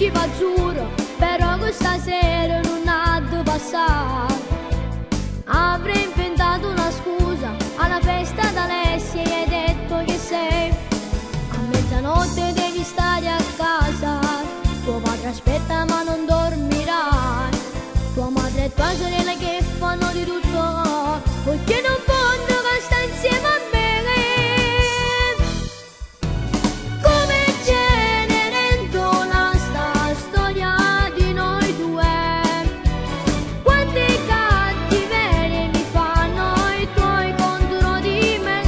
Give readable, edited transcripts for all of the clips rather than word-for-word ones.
principe azzurro, però questa sera non ha di passare. Avrei inventato una scusa alla festa d'Alessia e hai detto che sei. A mezzanotte devi stare a casa, tuo padre aspetta ma non dormirà. Tua madre e tua sorella che fanno di tutto perché non vogliono che sta insieme a me. Come Cenerentola sta storia di noi due, quante cattiverie mi fanno i tuoi contro di me.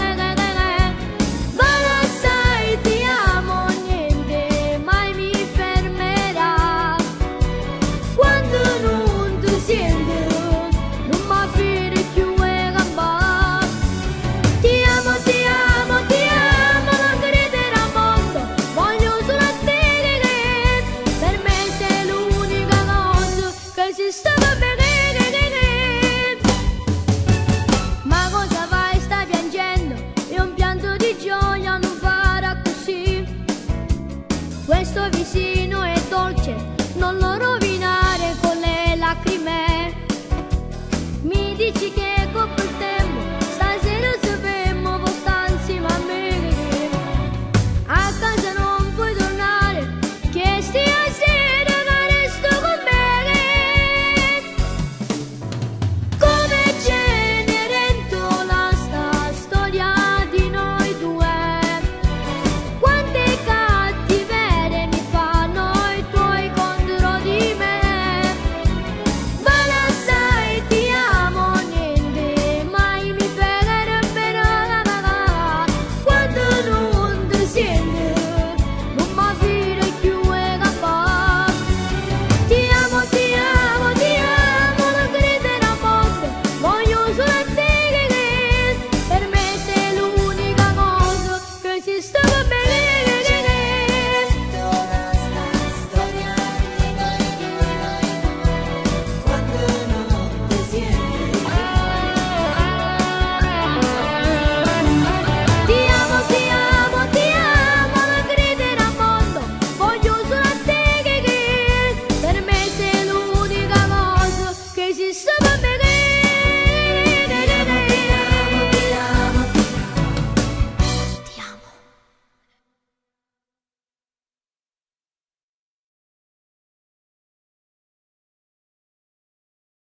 Ma sai ti amo, niente mai mi fermerà. Quando non ti sento non mi fidi più e gamba. Ti amo, ti amo, ti amo, non credere al mondo, voglio solo a te che per me sei l'unica cosa che si sta bene. Ma cosa fai, stai piangendo? È un pianto di gioia, non farà così. Questo vicino è dolce, non lo rovinare con le lacrime. Mi dici che